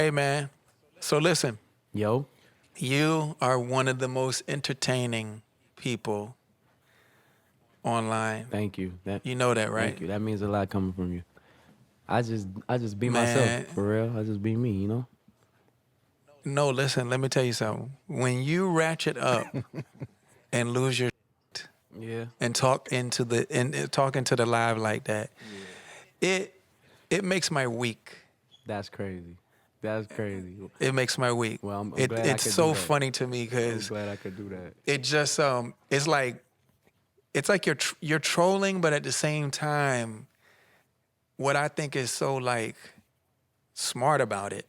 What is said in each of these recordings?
Hey, man. So listen, Yo, you are one of the most entertaining people online. thank you. You know that, right? Thank you. That means a lot coming from you. I just be myself, Man, for real. I just be me, you know? no, listen, let me tell you something. When you ratchet up and lose your Yeah. and talk into the live like that, it makes my week. That's crazy. That's crazy. It makes my week. Well, I'm It glad I it's could do so that. funny to me I'm because glad I could do that. it just it's like you're trolling, but at the same time, what I think is so like smart about it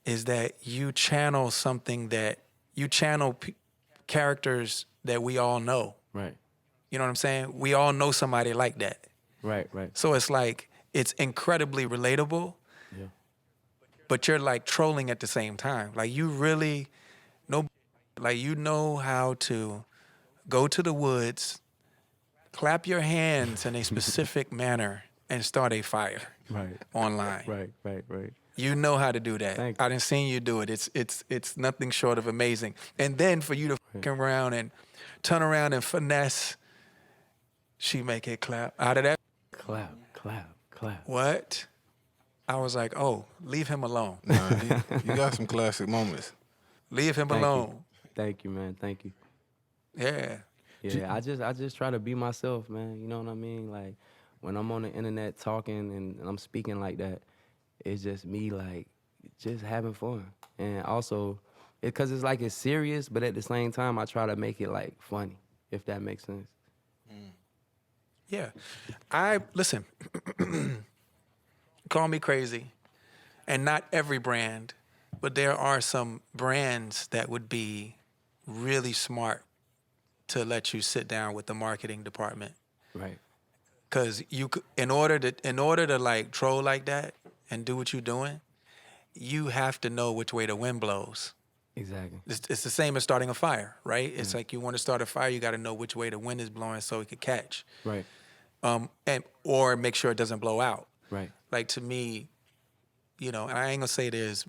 is that you channel something that you channel characters that we all know. Right. You know what I'm saying? We all know somebody like that. Right, right. So it's like it's incredibly relatable, Yeah. but you're like trolling at the same time. Like you really know, like you know how to go to the woods, clap your hands in a specific manner, and start a fire Right. online. Right. You know how to do that. Thank you. I done seen you do it. It's nothing short of amazing. And then for you to fucking around and turn around and finesse, she make it clap. Out of that, Clap. what? I was like, oh, leave him alone. Nah, you got some classic moments. Leave him Thank alone. you. Thank you, man. Thank you. Yeah. Yeah, I just try to be myself, man. You know what I mean? Like when I'm on the internet talking and I'm speaking like that, it's just me like just having fun. And also, because it's like it's serious, but at the same time, I try to make it like funny, if that makes sense. Yeah. Listen, call me crazy. And not every brand, but there are some brands that would be really smart to let you sit down with the marketing department. Right. Cause in order to like troll like that and do what you're doing, you have to know which way the wind blows. Exactly. It's the same as starting a fire, right? It's like you want to start a fire, you got to know which way the wind is blowing so it could catch, Right. or make sure it doesn't blow out. Right. Like to me, you know, and I ain't gonna say there's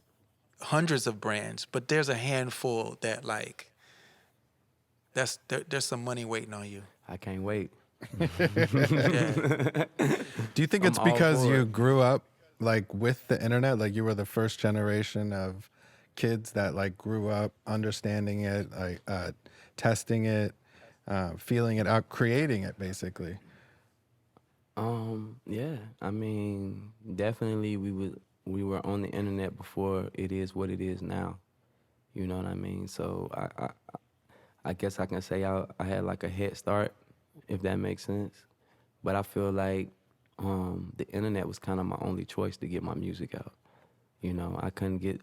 hundreds of brands, but there's a handful that like there's some money waiting on you. I can't wait. Yeah. Do you think I'm it's all because for you it. grew up like with the internet, like you were the first generation of kids that like grew up understanding it, like testing it, feeling it out, creating it basically? Yeah. I mean, definitely we were on the internet before it is what it is now. You know what I mean? So I guess I can say I had like a head start, if that makes sense. But I feel like the internet was kind of my only choice to get my music out. You know, I couldn't get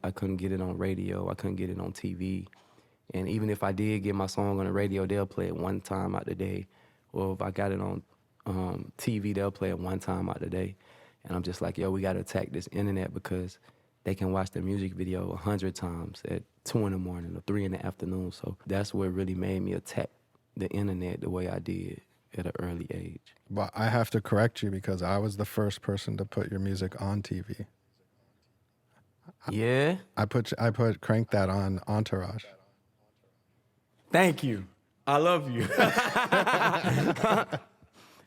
it on radio. I couldn't get it on TV. And even if I did get my song on the radio, they'll play it one time out the day. Or if I got it on TV, they'll play it one time out the day. And I'm just like, yo, we got to attack this internet because they can watch the music video 100 times at 2 in the morning or 3 in the afternoon. So that's what really made me attack the internet the way I did at an early age. But I have to correct you because I was the first person to put your music on TV. Yeah? I put Crank That on Entourage. Thank you. I love you.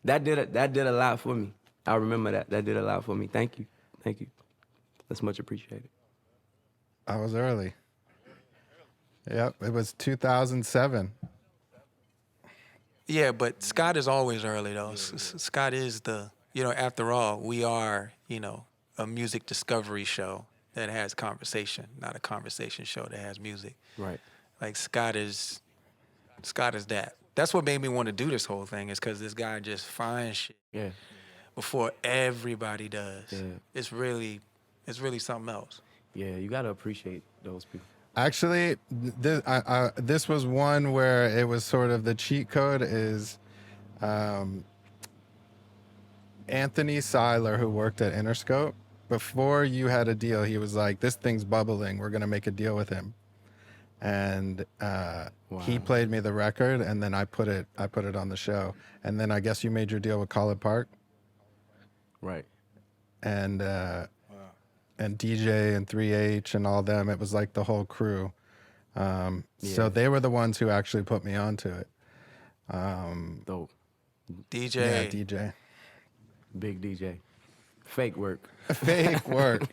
That did a lot for me. I remember that. That did a lot for me. Thank you. That's much appreciated. I was early. Yep, it was 2007. Yeah, but Scott is always early though. Scott is after all, we are, a music discovery show that has conversation, not a conversation show that has music. Right. Like Scott is that. That's what made me want to do this whole thing is because this guy just finds shit Yeah. before everybody does. Yeah. It's really something else. Yeah, you got to appreciate those people. Actually, this was one where it was sort of the cheat code is Anthony Seiler, who worked at Interscope. Before you had a deal, he was like, this thing's bubbling. We're going to make a deal with him. And he played me the record, and then I put it on the show. And then I guess you made your deal with College Park. Right. And and DJ and 3H and all them. It was like the whole crew. So Yeah. they were the ones who actually put me onto it. Dope. DJ. Yeah, DJ. Big DJ. Fake work. Fake work.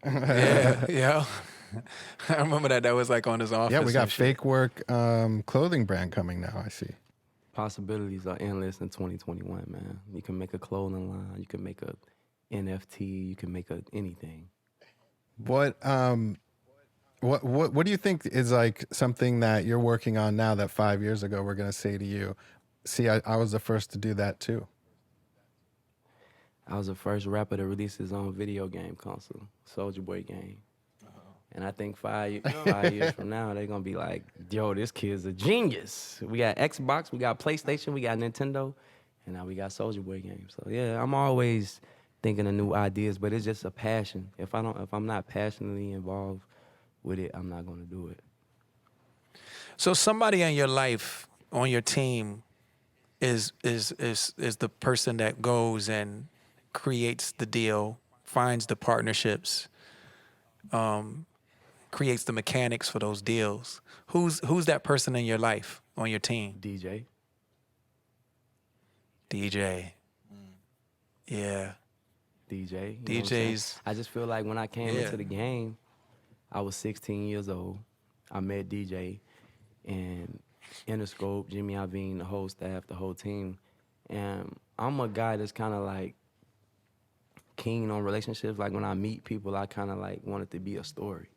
Yeah, yeah. I remember that. That was like on his office. Yeah, we got and shit. Fake Work clothing brand coming now, I see. Possibilities are endless in 2021, man. You can make a clothing line. You can make a NFT. You can make anything. What do you think is like something that you're working on now that 5 years ago we're gonna say to you, see, I was the first to do that too. I was the first rapper to release his own video game console, Soulja Boy game. And I think 5 years from now, they're going to be like, yo, this kid's a genius. We got Xbox, we got PlayStation, we got Nintendo, and now we got Soulja Boy games. So, yeah, I'm always thinking of new ideas, but it's just a passion. If I'm not passionately involved with it, I'm not going to do it. So somebody in your life, on your team, is the person that goes and creates the deal, finds the partnerships, creates the mechanics for those deals. Who's that person in your life, on your team? DJ. DJ. Yeah. DJ. You know what I'm saying? DJs. I just feel like when I came Yeah. into the game, I was 16 years old. I met DJ and Interscope, Jimmy Iovine, the whole staff, the whole team. And I'm a guy that's kind of like keen on relationships. Like when I meet people, I kind of like want it to be a story.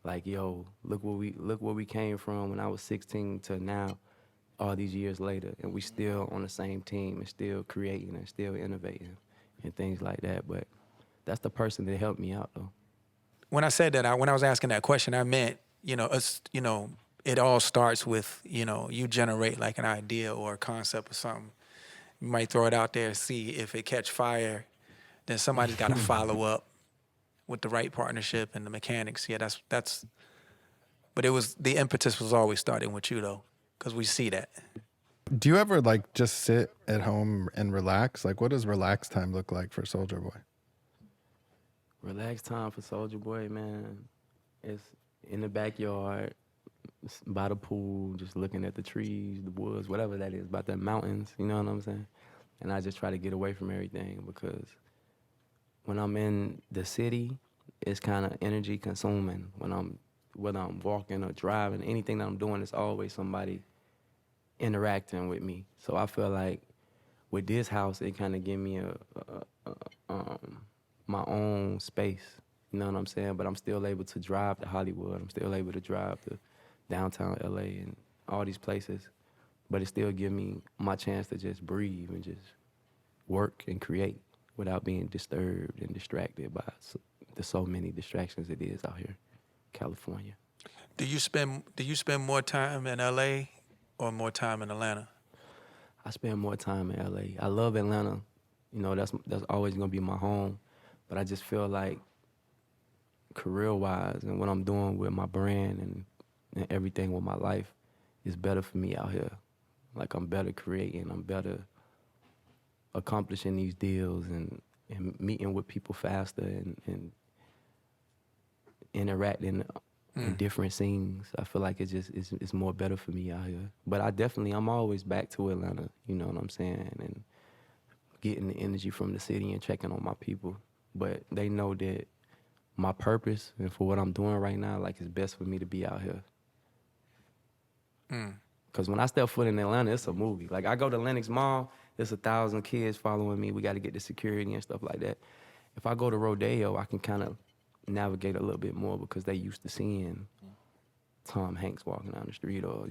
Like, yo, look where we came from when I was 16 to now, all these years later, and we still on the same team and still creating and still innovating and things like that. But that's the person that helped me out, though. When I said that, when I was asking that question, I meant, it all starts with, you generate like an idea or a concept or something. You might throw it out there, see if it catch fire. Then somebody's got to follow up with the right partnership and the mechanics. Yeah, that's. But the impetus was always starting with you though, because we see that. Do you ever like just sit at home and relax? Like, what does relax time look like for Soulja Boy? Relax time for Soulja Boy, man. It's in the backyard, by the pool, just looking at the trees, the woods, whatever that is, about the mountains, you know what I'm saying? And I just try to get away from everything because when I'm in the city, it's kind of energy consuming. Whether I'm walking or driving, anything that I'm doing, it's always somebody interacting with me. So I feel like with this house, it kind of give me my own space. You know what I'm saying? But I'm still able to drive to Hollywood. I'm still able to drive to downtown LA and all these places. But it still give me my chance to just breathe and just work and create without being disturbed and distracted by the so many distractions it is out here, California. Do you spend more time in LA or more time in Atlanta? I spend more time in LA. I love Atlanta. You know, that's always gonna be my home. But I just feel like career-wise and what I'm doing with my brand and everything with my life is better for me out here. Like I'm better creating, I'm better accomplishing these deals and meeting with people faster and interacting in different scenes. I feel like it's more better for me out here. But I'm always back to Atlanta, you know what I'm saying? And getting the energy from the city and checking on my people. But they know that my purpose and for what I'm doing right now, like it's best for me to be out here. Because when I step foot in Atlanta, it's a movie. Like I go to Lenox Mall, there's 1,000 kids following me. We got to get the security and stuff like that. If I go to Rodeo, I can kind of navigate a little bit more because they used to seeing Tom Hanks walking down the street or,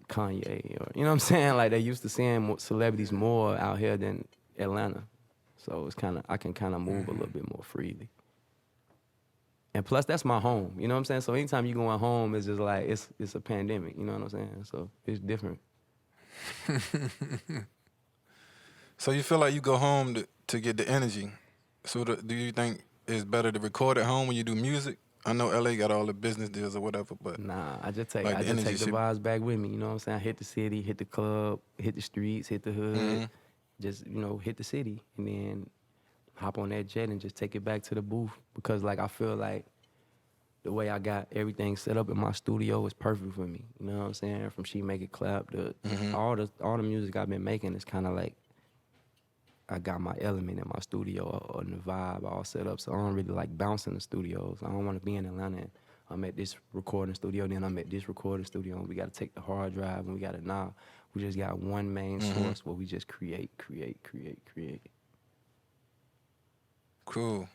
Kanye or, you know what I'm saying? Like they used to seeing celebrities more out here than Atlanta. So I can kind of move a little bit more freely. And plus, that's my home, you know what I'm saying? So anytime you going home, it's just like, it's a pandemic, you know what I'm saying? So it's different. So you feel like you go home to get the energy. So do you think it's better to record at home when you do music? I know LA got all the business deals or whatever, but Nah, I just take like the vibes back with me, you know what I'm saying? I hit the city, hit the club, hit the streets, hit the hood, just, hit the city. And then hop on that jet and just take it back to the booth, because like I feel like the way I got everything set up in my studio is perfect for me. You know what I'm saying? From She Make It Clap to all the music I've been making is kind of like I got my element in my studio or in the vibe all set up. So I don't really like bouncing the studios. I don't want to be in Atlanta and I'm at this recording studio, then I'm at this recording studio, and we got to take the hard drive, and we got to now. We just got one main source where we just create. Cool.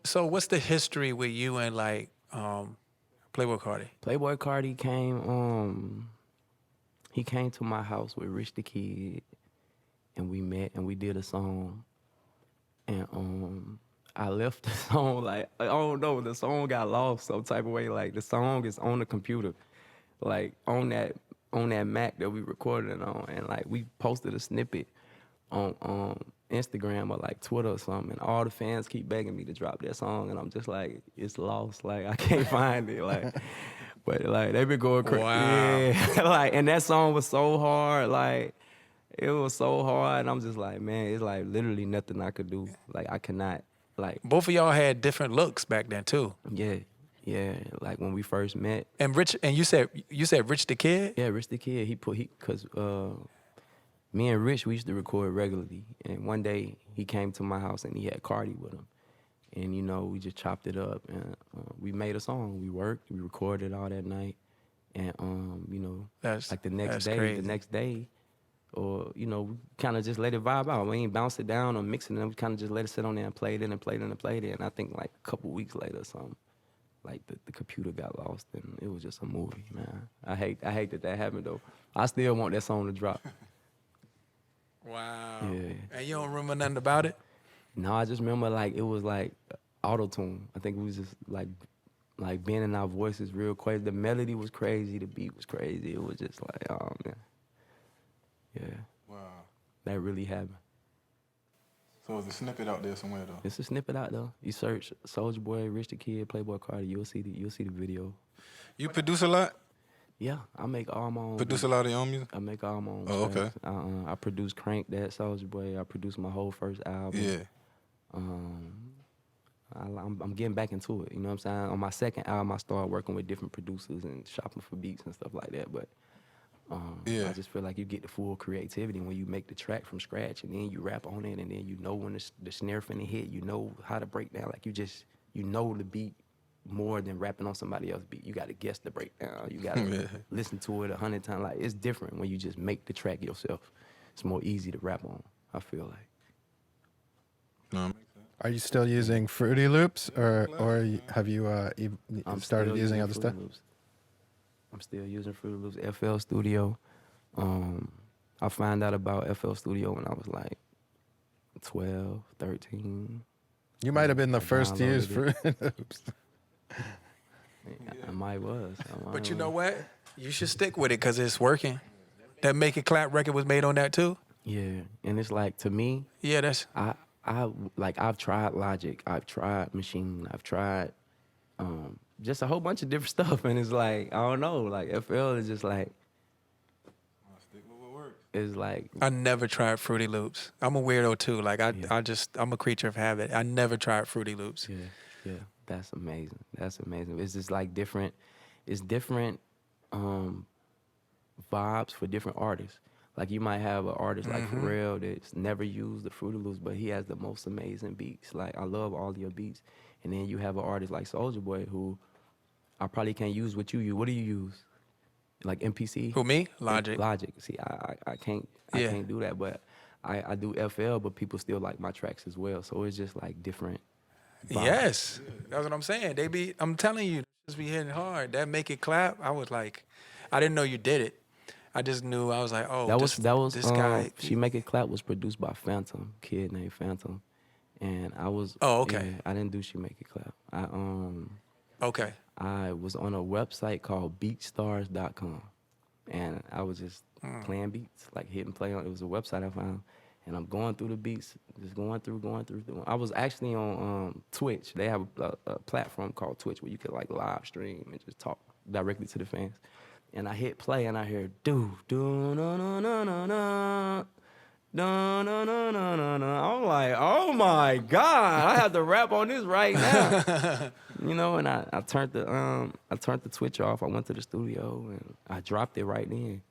So what's the history with you and like Playboi Carti? Playboi Carti came. He came to my house with Rich the Kid, and we met and we did a song. And I left the song like I don't know. The song got lost some type of way. Like the song is on the computer, like on that Mac that we recorded it on, and like we posted a snippet on Instagram or like Twitter or something, and all the fans keep begging me to drop that song, and I'm just like, it's lost, like I can't find it, like. But like they been going crazy, Wow. yeah. Like, and that song was so hard, like it was so hard, and I'm just like, man, it's like literally nothing I could do. Like I cannot, like. Both of y'all had different looks back then too. Yeah. Like when we first met. And you said Rich the Kid? Yeah, Rich the Kid. Cause me and Rich, we used to record regularly, and one day he came to my house and he had Carti with him, and you know we just chopped it up and we made a song. We worked, we recorded all that night, and you know, like the next day, or you know, we kind of just let it vibe out. We ain't bounce it down or mix it, and we kind of just let it sit on there and played it. And I think like a couple weeks later or something, like the computer got lost and it was just a movie, man. I hate that happened though. I still want that song to drop. Wow. Yeah. And you don't remember nothing about it? No, I just remember like it was like OTHErtone. I think it was just like bending our voices real crazy. The melody was crazy, the beat was crazy. It was just like, oh man. Yeah. Wow. That really happened. So there's a snippet out there somewhere though. It's a snippet out though. You search Soulja Boy, Rich the Kid, Playboi Carti, you'll see the video. You produce a lot? Yeah, I make all my own. Produce a lot of your own music? I make all my own. Oh, okay. I produced Crank That, Soulja Boy. I produced my whole first album. Yeah. I'm getting back into it. You know what I'm saying? On my second album, I started working with different producers and shopping for beats and stuff like that. But yeah. I just feel like you get the full creativity when you make the track from scratch, and then you rap on it, and then you know when the snare finna hit. You know how to break down. Like you know the beat more than rapping on somebody else's beat. You got to guess the breakdown. You got to listen to it 100 times. Like it's different when you just make the track yourself. It's more easy to rap on, I feel like. No. Are you still using Fruity Loops, or have you started using other stuff? Loops. I'm still using Fruity Loops, FL Studio. I found out about FL Studio when I was like 12, 13. You might have been the first to use Fruity Loops. I might was. But you know what? You should stick with it because it's working. That Make It Clap record was made on that too? Yeah, and it's like, to me, yeah, that's... I've tried Logic, I've tried Machine, I've tried just a whole bunch of different stuff, and it's like, I don't know, like FL is just like, it's like... I never tried Fruity Loops. I'm a weirdo too. Like I'm a creature of habit. I never tried Fruity Loops. Yeah, that's amazing. That's amazing. It's just like different vibes for different artists. Like you might have an artist like Pharrell that's never used the Fruity Loops, but he has the most amazing beats. Like I love all of your beats. And then you have an artist like Soulja Boy who I probably can't use what you use. What do you use? Like MPC? Who, me? Logic. Logic. See, I can't do that, but I do FL, but people still like my tracks as well. So it's just like different vibes. Yes, that's what I'm saying. I'm telling you, just be hitting hard. That Make It Clap, I was like, I didn't know you did it. I just knew, I was like, oh, that was this guy. She Make It Clap was produced by Phantom, kid named Phantom. And I was... Oh, okay. Yeah, I didn't do She Make It Clap. Okay. I was on a website called beatstars.com. And I was just playing beats, like hitting play on... It was a website I found. And I'm going through the beats, just going through. I was actually on Twitch. They have a platform called Twitch where you could like live stream and just talk directly to the fans. And I hit play and I hear do no no no no no No, no, no, no, no, no. I'm like, oh my God, I have to rap on this right now. You know, and I turned the Twitch off. I went to the studio and I dropped it right then.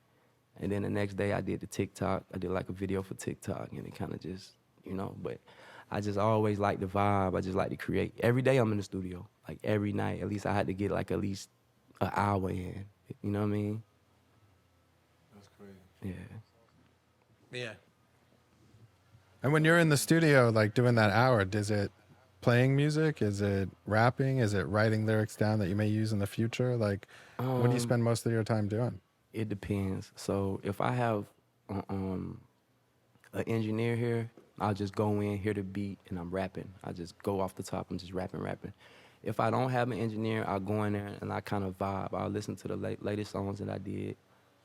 And then the next day I did the TikTok. I did like a video for TikTok, and it kind of just, you know, but I just always like the vibe. I just like to create. Every day I'm in the studio, like every night. At least I had to get like at least an hour in. You know what I mean? That's crazy. Yeah. Yeah. And when you're in the studio, like doing that hour, is it playing music? Is it rapping? Is it writing lyrics down that you may use in the future? Like, what do you spend most of your time doing? It depends. So if I have an engineer here, I'll just go in, hear the beat, and I'm rapping. I just go off the top. I'm just rapping. If I don't have an engineer, I'll go in there and I kind of vibe. I'll listen to the latest songs that I did,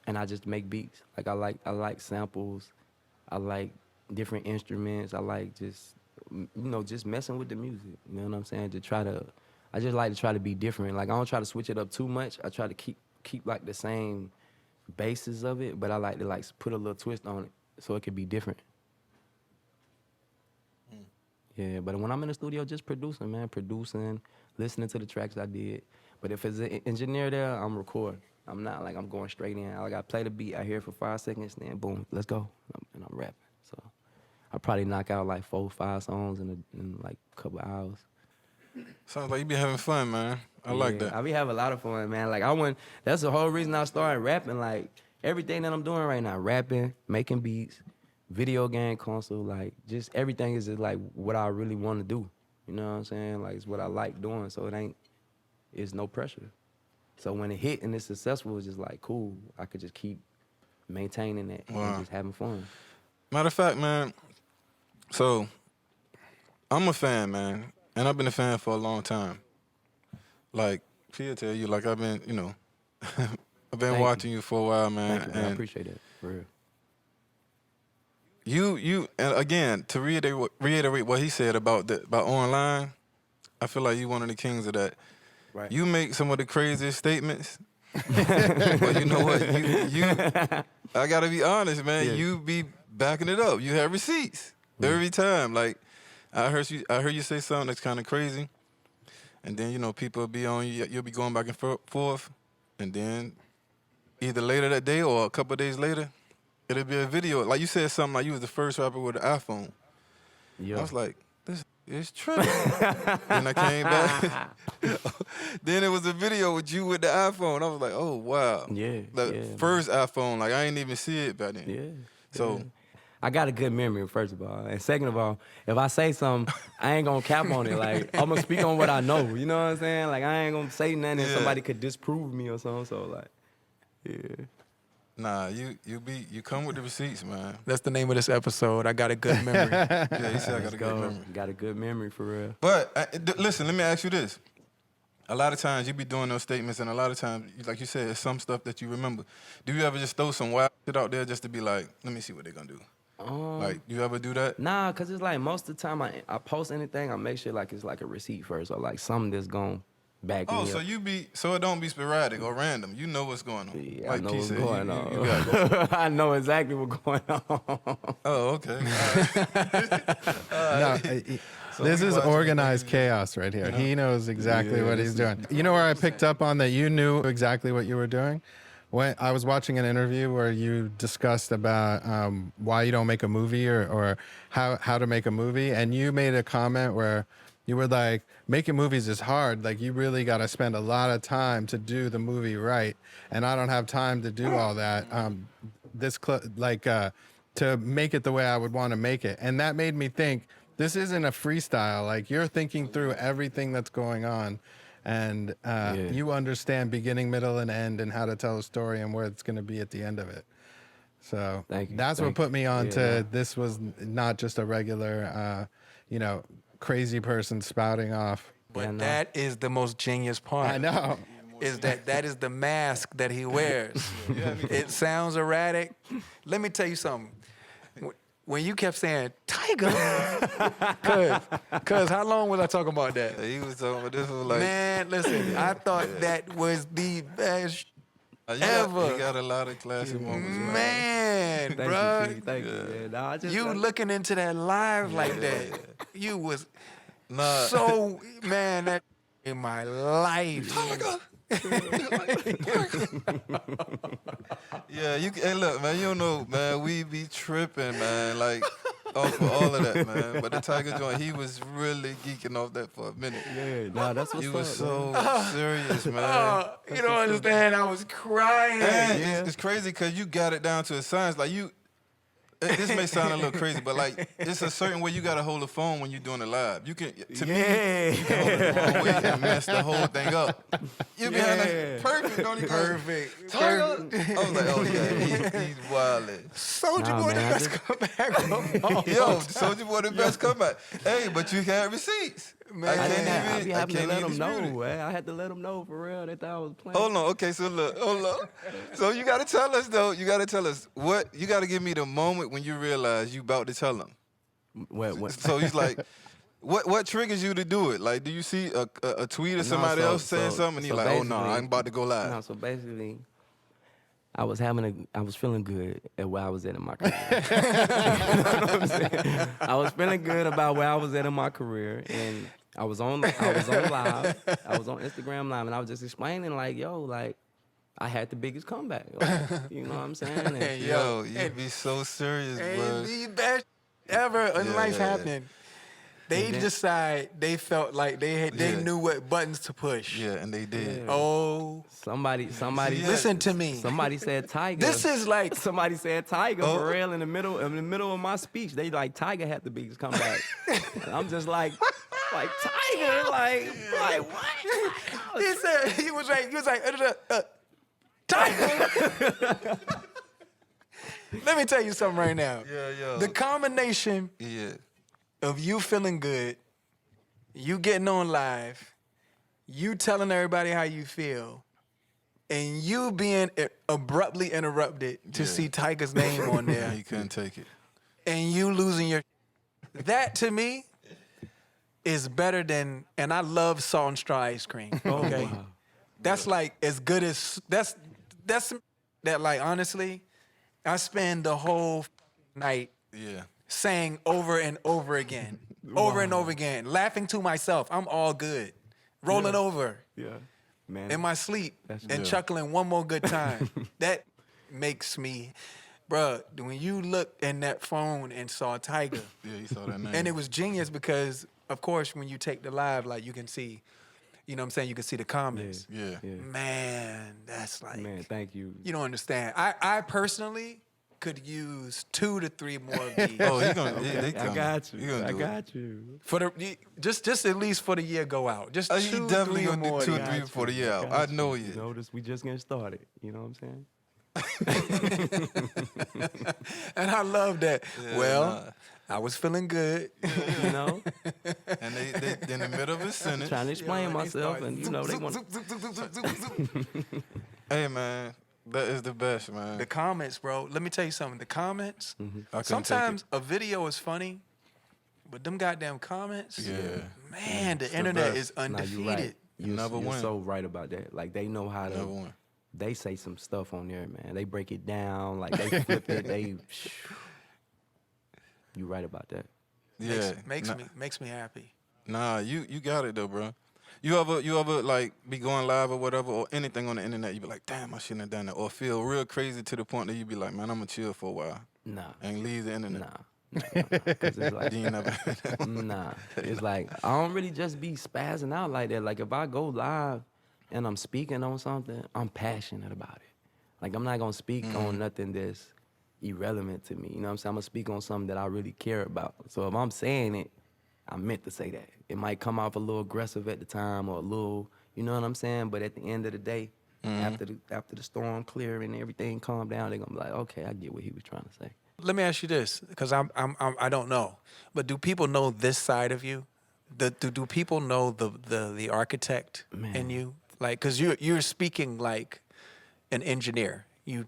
and I just make beats. Like I like samples. I like different instruments. I like just, you know, just messing with the music. You know what I'm saying? I just like to try to be different. Like I don't try to switch it up too much. I try to keep like the same basis of it, but I like to like put a little twist on it so it could be different. Yeah, but when I'm in the studio, just producing, listening to the tracks I did. But if it's an engineer there, I'm recording. I'm not like I'm going straight in. I gotta play the beat. I hear it for 5 seconds, then boom, let's go, and I'm rapping. So I probably knock out like 4 or 5 songs in like a couple hours. Sounds like you be having fun, man. I like that. I be having a lot of fun, man. Like that's the whole reason I started rapping. Like everything that I'm doing right now, rapping, making beats, video game console, like just everything is just like what I really want to do. You know what I'm saying? Like it's what I like doing. So it's no pressure. So when it hit and it's successful, it's just like cool. I could just keep maintaining it and just having fun. Matter of fact, man, so I'm a fan, man. And I've been a fan for a long time. Like, she'll tell you, like, I've been, you know, I've been watching you for a while, man. Thank you, man. I appreciate it, for real. You, and again, to reiterate what he said about online, I feel like you one of the kings of that. Right. You make some of the craziest statements. But you know what? I gotta be honest, man. Yeah. You be backing it up. You have receipts every time. Like, I heard you say something that's kind of crazy, and then, you know, people will be on you. You'll be going back and forth, and then either later that day or a couple of days later, it'll be a video. Like you said something like you was the first rapper with an iPhone. Yeah. I was like, this is tripping. Then I came back. Then it was a video with you with the iPhone. I was like, oh, wow. Yeah. The first iPhone, like, I ain't even see it back then. Yeah. So. Yeah. I got a good memory, first of all. And second of all, if I say something, I ain't gonna cap on it. Like, I'm gonna speak on what I know. You know what I'm saying? Like, I ain't gonna say nothing and somebody could disprove me or something. So, like, yeah. Nah, you come with the receipts, man. That's the name of this episode. I got a good memory. Yeah, he said I got a good memory. Got a good memory, for real. But, listen, let me ask you this. A lot of times you be doing those statements, and a lot of times, like you said, it's some stuff that you remember. Do you ever just throw some wild shit out there just to be like, let me see what they're gonna do? Like, you ever do that? Nah, cause it's like most of the time I post anything, I make sure like it's like a receipt first or like something that's gonna back me up. So it don't be sporadic or random. You know what's going on. Yeah, like I know P what's said, going you on. got it. I know exactly what's going on. Oh, okay. No, this is organized chaos right here. He knows exactly what he's doing. You know where I picked up on that you knew exactly what you were doing? When I was watching an interview where you discussed about why you don't make a movie or how to make a movie, and you made a comment where you were like, making movies is hard. Like, you really got to spend a lot of time to do the movie right, and I don't have time to do all that. To make it the way I would want to make it, and that made me think this isn't a freestyle. Like, you're thinking through everything that's going on. And you understand beginning, middle, and end, and how to tell a story and where it's going to be at the end of it. So that's what put me on to this was not just a regular, crazy person spouting off. But that is the most genius part. I know. Is that is the mask that he wears. It sounds erratic. Let me tell you something. When you kept saying, Tiger, cuz how long was I talking about that? He was talking about this was like, man, listen, I thought that was the best ever. You got a lot of classic moments, man. Man, Thank bro. you, T. Thank you, man. Nah, I just, You looking into that live like that. You was so, man, that in my life. Yeah, hey, look, man, you don't know, man, we be tripping, man, like, off of all of that, man. But the Tiger joint, he was really geeking off that for a minute. Yeah, nah, that's what's He up. was man. so serious, man. You don't understand. I was crying. And it's crazy because you got it down to a science. Like, this may sound a little crazy, but like it's a certain way you gotta hold the phone when you're doing it live. You can, to me, you can hold it the wrong way and mess the whole thing up. You behind us, perfect, don't he? Perfect. Tiger. I was like, oh yeah, he's wildin'. Soulja Boy, the man, I best comeback. Yo, Soulja Boy, the best comeback. Hey, but you had receipts. Man, I be I having to can't let even them know, dispute it. man. I had to let them know for real. They thought I was playing. Hold on, okay, so look, hold on. So you gotta tell us though. You gotta tell us what. You gotta give me the moment when you realize you about to tell them. What? So he's like, what triggers you to do it? Like, do you see a tweet or somebody else saying something, and he's like, oh no, I'm about to go live. No, so basically, I was feeling good at where I was at in my career. You know what I'm saying? I was feeling good about where I was at in my career, and I was on live. I was on Instagram Live, and I was just explaining like, yo, like, I had the biggest comeback. Like, you know what I'm saying? And, Yo, you be so serious, And bro. the best ever in life happening. They decide they felt like they knew what buttons to push. Yeah, and they did. Yeah. Oh, somebody. listen to me. Somebody said Tiger. This is like Somebody said Tiger Oh. for real in the middle of my speech. They like Tiger had the biggest comeback. And I'm just like Tiger, like what? he said. He was like Tiger. Let me tell you something right now. Yeah. The combination Yeah. of you feeling good, you getting on live, you telling everybody how you feel, and you being abruptly interrupted to see Tiger's name on there, He couldn't take it. and you losing your. That to me is better than. And I love salt and straw ice cream. Okay, wow. that's like as good as that's that like honestly, I spend the whole night Yeah. saying over and over again, over and over again, laughing to myself. I'm all good, rolling over Yeah, man. in my sleep That's and good. chuckling one more good time. That makes me, bruh, when you look in that phone and saw Tiger, Yeah, he saw that name. and it was genius because, of course, when you take the live, like you can see, you know what I'm saying, you can see the comments. Yeah. Man, that's like, Man, thank you. you don't understand. I personally could use 2 to 3 more of these. Oh, he gonna. Yeah, they I coming. got He you. gonna I do it. got you. For the just at least for the year go out. Just He 2, definitely 3 or gonna more. do 2 or of 3 these. before the year out. I know he is. You know, we just getting started. You know what I'm saying? And I love that. Yeah, Well, nah. I was feeling good. You know, And they in the middle of his sentence. trying to explain and they myself, start and you know they want. Hey man, that is the best, man. The comments, bro. Let me tell you something. The comments. I couldn't take Sometimes a video is funny, but them goddamn comments. Yeah. Man, the the internet best. is Nah, undefeated. you right. You're Never win. so right about that. Like they know how to. Never won. They say some stuff on there, man. They break it down, like they flip it. You right about that. Yeah. Makes me happy. Nah, you got it though, bro. You ever like be going live or whatever or anything on the internet? You be like, damn, I shouldn't have done that, or feel real crazy to the point that you be like, man, I'm gonna chill for a while Nah, and leave the internet. nah. Cause it's like, You ain't never. nah. It's like I don't really just be spazzing out like that. Like if I go live and I'm speaking on something, I'm passionate about it. Like I'm not gonna speak on nothing that's irrelevant to me. You know what I'm saying? I'm gonna speak on something that I really care about. So if I'm saying it, I meant to say that. It might come off a little aggressive at the time or a little, you know what I'm saying? But at the end of the day, after the storm clear and everything calm down, they're gonna be like, okay, I get what he was trying to say. Let me ask you this, because I don't know, but do people know this side of you? Do people know the architect in you? Like, because you're speaking like an engineer. You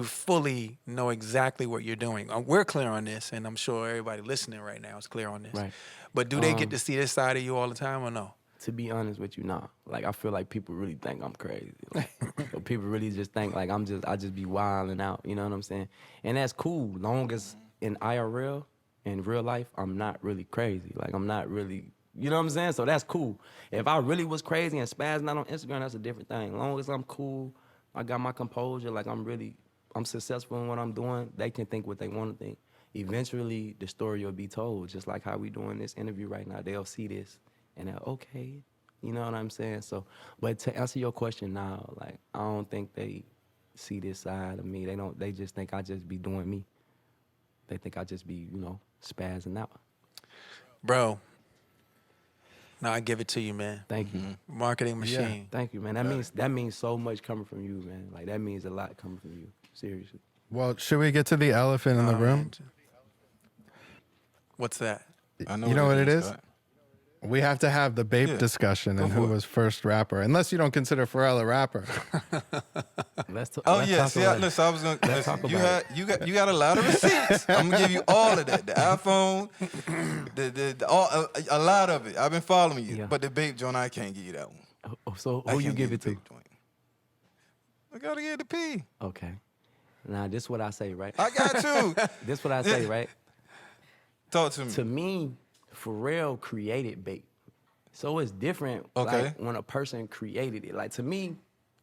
fully know exactly what you're doing. We're clear on this, and I'm sure everybody listening right now is clear on this. Right. But do they get to see this side of you all the time or no? To be honest with you, nah. Like I feel like people really think I'm crazy. Like, So people really just think like I just be wilding out, you know what I'm saying? And that's cool, long as in IRL, in real life, I'm not really crazy. Like I'm not really, you know what I'm saying? So that's cool. If I really was crazy and spazzing out on Instagram, that's a different thing. Long as I'm cool, I got my composure, like I'm successful in what I'm doing, they can think what they want to think. Eventually, the story will be told, just like how we doing this interview right now. They'll see this and they're okay. You know what I'm saying? So, but to answer your question now, like I don't think they see this side of me. They just think I just be doing me. They think I just be, spazzing out. Bro, now I give it to you, man. Thank you. Marketing machine. Thank you, man. That means so much coming from you, man. Like that means a lot coming from you. Seriously. Well, should we get to the elephant in the room? Man. What's that? I know You know what it is? Scott. We have to have the BAPE discussion and who for it. was first rapper, unless you don't consider Pharrell a rapper. Let's talk. Oh let's yeah, talk see, about it. listen, I was gonna. Listen, talk you about had you got a lot of receipts. I'm gonna give you all of that. The iPhone, a lot of it. I've been following you, Yeah. but the BAPE joint, I can't give you that one. So I who you can't give you it the to? BAPE joint. I gotta get the P. Okay. Now this what I say, right? I got you. This what I say, right? Talk to me. To me, Pharrell created BAPE. So it's different Okay. like when a person created it. Like to me,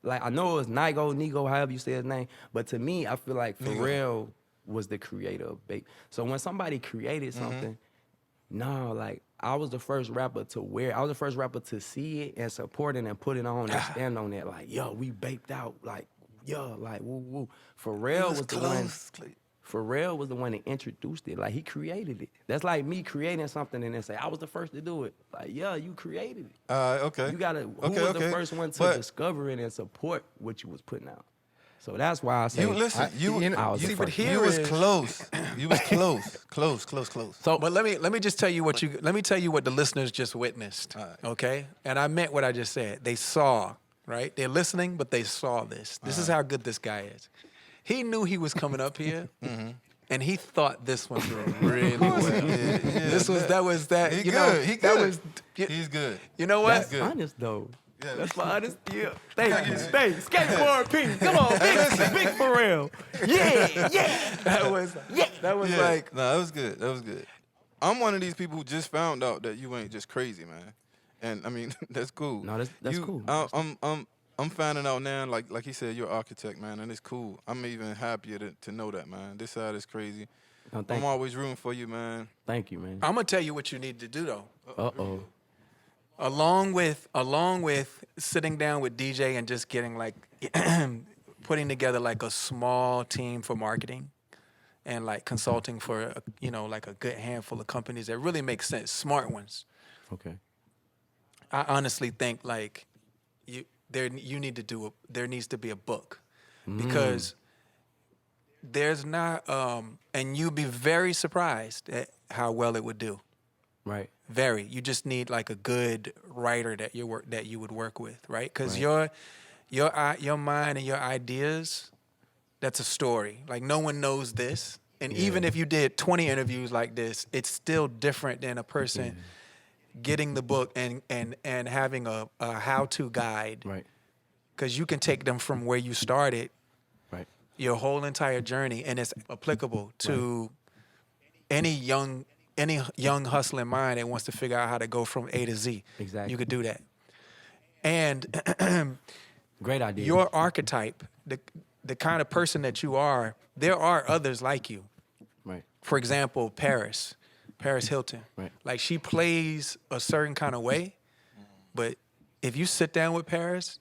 like I know it was Nigo, however you say his name, but to me, I feel like Pharrell was the creator of BAPE. So when somebody created something, no, like I was the first rapper to see it and support it and put it on and stand on it. Like, yo, we BAPed out. Like, yo, like woo woo. Pharrell was the one. Pharrell was the one that introduced it. Like he created it. That's like me creating something and then say I was the first to do it. Like yeah, you created it. Okay. You gotta. Who Okay, was okay. the first one to But- discover it and support what you was putting out? So that's why I say. You listen. I was the but first. here You was is- close. You was close. So But let me just tell you what the listeners just witnessed. All right. Okay? And I meant what I just said. They saw, right? They're listening, but they saw this. This is how good this guy is. He knew he was coming up here. And he thought this one through really well. That was that. He you good. know, He that good. was. He's good. You know what? That's good. honest though. Yeah. That's my honest. Yeah. Thank you. Thanks. Skateboard P. Come on, big Pharrell. Yeah. That was. That was Yeah. like. No, that was good. That was good. I'm one of these people who just found out that you ain't just crazy, man. And I mean, that's cool. No, that's cool. I'm finding out now, like he said, you're an architect, man, and it's cool. I'm even happier to know that, man. This side is crazy. No, thank I'm you. always rooting for you, man. Thank you, man. I'm gonna tell you what you need to do though. Uh-oh. Along with sitting down with DJ and just getting like putting together like a small team for marketing and like consulting for like a good handful of companies that really make sense, smart ones. Okay. I honestly think like there needs to be a book because there's not and you'd be very surprised at how well it would do. Right. Very. You just need like a good writer that you would work with, right? Because Right. your mind and your ideas, that's a story. Like no one knows this, and even if you did 20 interviews like this, it's still different than a person getting the book and having a how-to guide. Right. Because you can take them from where you started, Right. your whole entire journey, and it's applicable to any young hustling mind that wants to figure out how to go from A to Z. Exactly. You could do that. And Great idea. your archetype, the kind of person that you are, there are others like you. Right. For example, Paris Hilton. Right. Like she plays a certain kind of way, but if you sit down with Paris,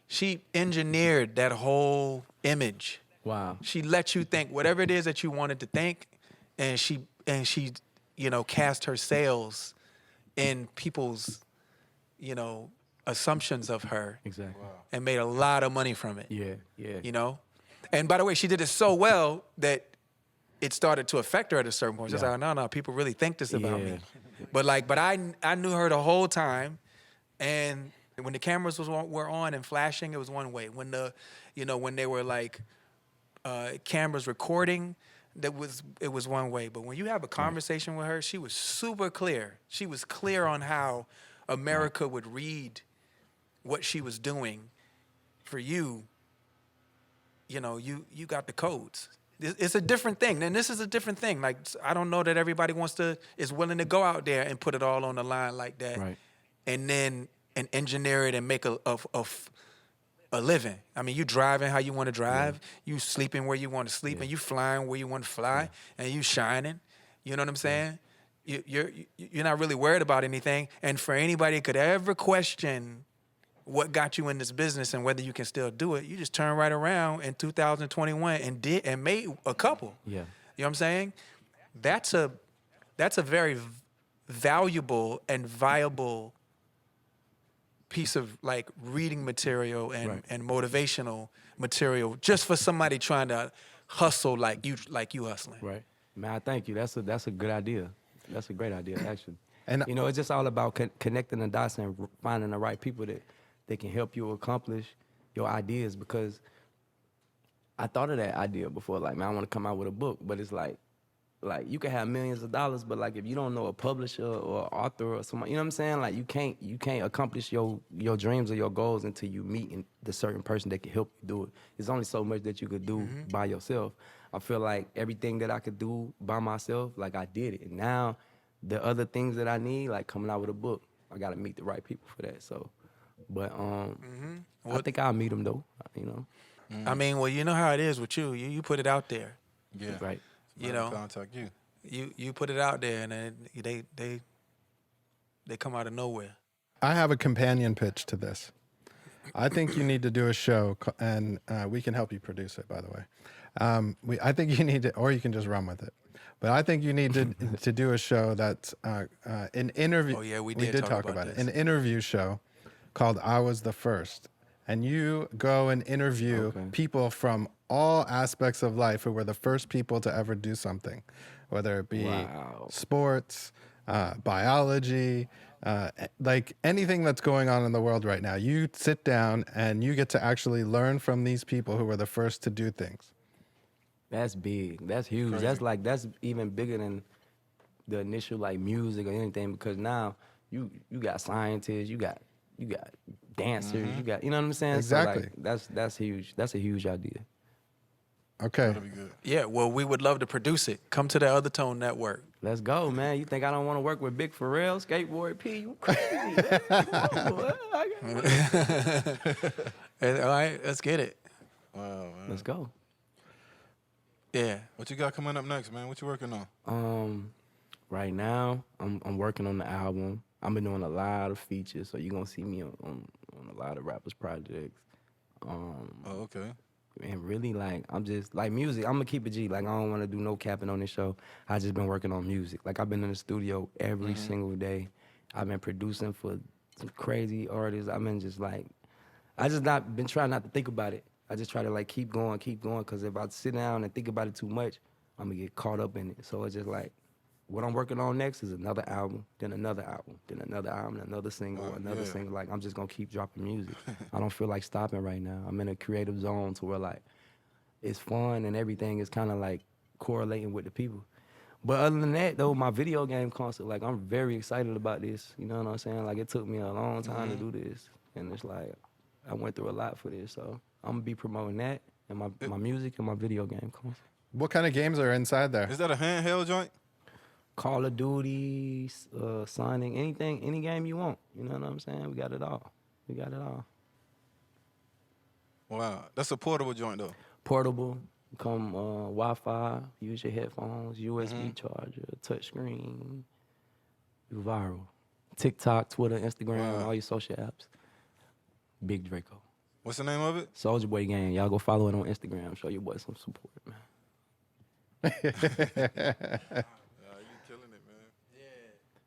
she engineered that whole image. Wow. She let you think whatever it is that you wanted to think, and she cast her sails in people's assumptions of her Exactly. and made a lot of money from it. Yeah. And by the way, she did it so well that it started to affect her at a certain point. She's Yeah. like, no, people really think this about Yeah. me. But I knew her the whole time, and when the cameras were on and flashing, it was one way. When when they were like cameras recording, it was one way. But when you have a conversation with her, she was super clear. She was clear on how America would read what she was doing for you, you know, you got the codes. It's a different thing. And this is a different thing. Like, I don't know that everybody is willing to go out there and put it all on the line like that. Right. And then engineer it and make a living. I mean, you driving how you want to drive. You sleeping where you want to sleep, and you flying where you want to fly, and you shining. You know what I'm saying? You're not really worried about anything. And for anybody that could ever question what got you in this business and whether you can still do it, you just turn right around in 2021 and made a couple. Yeah. You know what I'm saying? That's a very valuable and viable piece of like reading material and motivational material just for somebody trying to hustle like you hustling. Right. Man, I thank you. That's a good idea. That's a great idea, actually. And you know, it's just all about connecting the dots and finding the right people that can help you accomplish your ideas. Because I thought of that idea before, like, man, I want to come out with a book, but it's like you can have millions of dollars, but like if you don't know a publisher or author or someone, you know what I'm saying? Like you can't accomplish your dreams or your goals until you meet the certain person that can help you do it. There's only so much that you could do by yourself. I feel like everything that I could do by myself, like I did it. And now the other things that I need, like coming out with a book, I got to meet the right people for that. So, but I think I'll meet them though, you know. I mean, well, you know how it is with you. You put it out there. Yeah. Right. You know, contact you. You put it out there, and then they come out of nowhere. I have a companion pitch to this. I think you need to do a show, and we can help you produce it, by the way. I think you need to, or you can just run with it. But I think you need to do a show that's an interview. Oh yeah, we did talk about this. it. An interview show called "I Was the First," and you go and interview people from all aspects of life who were the first people to ever do something, whether it be sports, biology, like anything that's going on in the world right now. You sit down and you get to actually learn from these people who were the first to do things. That's big. That's huge. Crazy. That's even bigger than the initial like music or anything, because now you got scientists, you got dancers, you got, you know what I'm saying? Exactly. So like, that's huge. That's a huge idea. Okay. That'll be good. Yeah, well, we would love to produce it. Come to the OTHERtone network. Let's go, man. You think I don't want to work with Big Pharrell, Skateboard P? You crazy? All right, let's get it. Wow, man. Let's go. Yeah. What you got coming up next, man? What you working on? Right now, I'm working on the album. I've been doing a lot of features, so you're gonna see me on a lot of rappers' projects. Oh, okay. And really, like, I'm just, like, music, I'm gonna keep it G. Like, I don't wanna do no capping on this show. I just been working on music. Like, I've been in the studio every single day. I've been producing for some crazy artists. I've been just, like, been trying not to think about it. I just try to, like, keep going, because if I sit down and think about it too much, I'm gonna get caught up in it. So it's just, like, what I'm working on next is another album, then another album, then another album, another single, another single. Like, I'm just gonna keep dropping music. I don't feel like stopping right now. I'm in a creative zone to where, like, it's fun and everything is kind of, like, correlating with the people. But other than that, though, my video game concert, like, I'm very excited about this. You know what I'm saying? Like, it took me a long time to do this. And it's like, I went through a lot for this. So I'm gonna be promoting that and my music and my video game concert. What kind of games are inside there? Is that a handheld joint? Call of Duty, Sonic, anything, any game you want. You know what I'm saying? We got it all. Wow. That's a portable joint, though. Portable, come Wi-Fi, use your headphones, USB charger, touchscreen, viral. TikTok, Twitter, Instagram, all your social apps. Big Draco. What's the name of it? Soulja Boy Gang. Y'all go follow it on Instagram. Show your boy some support, man.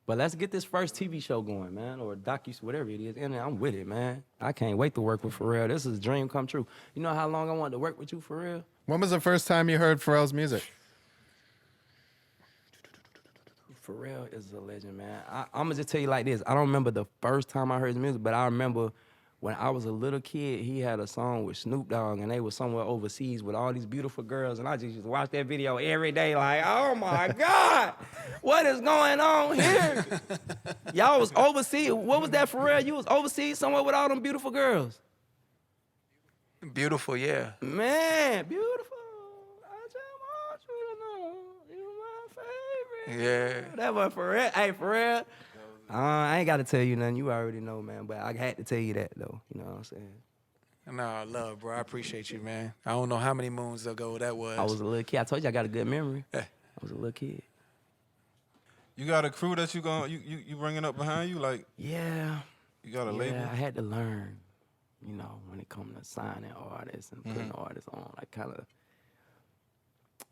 But let's get this first TV show going, man, or docu, whatever it is. And I'm with it, man. I can't wait to work with Pharrell. This is a dream come true. You know how long I wanted to work with you, Pharrell? When was the first time you heard Pharrell's music? Pharrell is a legend, man. I'm gonna just tell you like this. I don't remember the first time I heard his music, but I remember when I was a little kid, he had a song with Snoop Dogg, and they was somewhere overseas with all these beautiful girls, and I just used to watch that video every day like, oh my God, what is going on here? Y'all was overseas. What was that, Pharrell? You was overseas somewhere with all them beautiful girls. Beautiful, yeah. Man, beautiful. I just want you to know you my favorite. Yeah. That was Pharrell. Hey, Pharrell. I ain't got to tell you nothing. You already know, man. But I had to tell you that, though. You know what I'm saying? Nah, love, bro. I appreciate you, man. I don't know how many moons ago that was. I was a little kid. I told you I got a good memory. Eh. I was a little kid. You got a crew that you bringing up behind you, like Yeah. you got a Yeah, label. I had to learn, you know, when it comes to signing artists and putting artists on. I kind of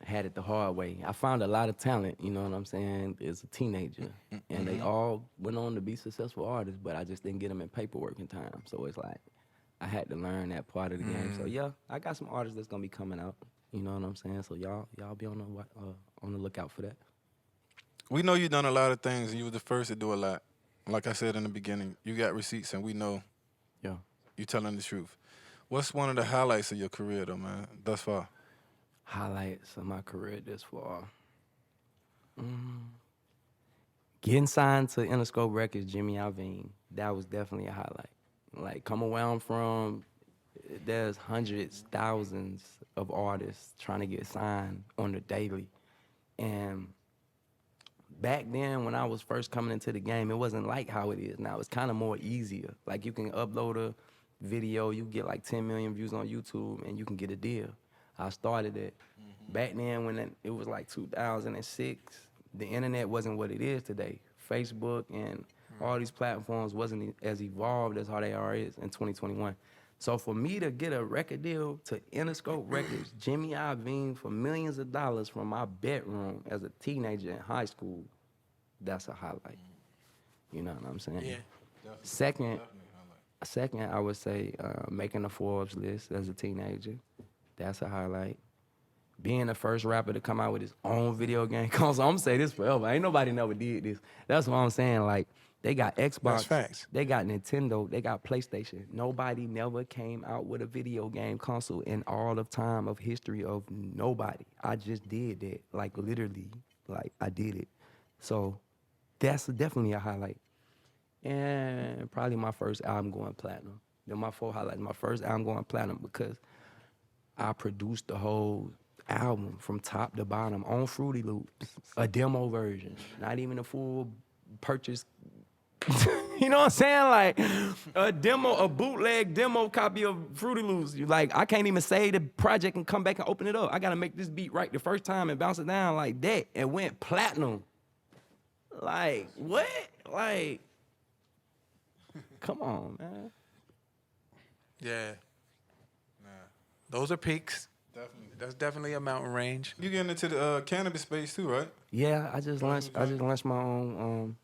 had it the hard way. I found a lot of talent, you know what I'm saying, as a teenager. And they all went on to be successful artists, but I just didn't get them in paperwork in time. So it's like I had to learn that part of the game. So yeah, I got some artists that's gonna be coming out. You know what I'm saying? So y'all be on the lookout for that. We know you done a lot of things, and you was the first to do a lot. Like I said in the beginning, you got receipts, and we know Yeah. you telling the truth. What's one of the highlights of your career, though, man, thus far? Highlights of my career this far. Getting signed to Interscope Records, Jimmy Iovine, that was definitely a highlight. Like, coming where I'm from, there's hundreds, thousands of artists trying to get signed on the daily. And back then, when I was first coming into the game, it wasn't like how it is now. It's kind of more easier. Like, you can upload a video, you get like 10 million views on YouTube, and you can get a deal. I started it. Back then, when it was like 2006, the internet wasn't what it is today. Facebook and all these platforms wasn't as evolved as how they are is in 2021. So for me to get a record deal to Interscope Records, Jimmy Iovine, for millions of dollars from my bedroom as a teenager in high school, that's a highlight. You know what I'm saying? Yeah. Second, I would say making the Forbes list as a teenager, that's a highlight. Being the first rapper to come out with his own video game console, I'm gonna say this forever. Ain't nobody never did this. That's what I'm saying. Like, they got Xbox, That's facts. they got Nintendo, they got PlayStation. Nobody never came out with a video game console in all of time of history of nobody. I just did that, like literally, like I did it. So that's definitely a highlight. And probably my first album going platinum. Then my 4 highlights. My first album going platinum because I produced the whole album from top to bottom on Fruity Loops, a demo version, not even a full purchase. You know what I'm saying? Like a bootleg demo copy of Fruity Loops. Like, I can't even save the project and come back and open it up. I gotta make this beat right the first time and bounce it down like that. And went platinum. Like, what? Like, come on, man. Yeah. Those are peaks. Definitely. That's definitely a mountain range. You getting into the cannabis space too, right? Yeah, I just launched my own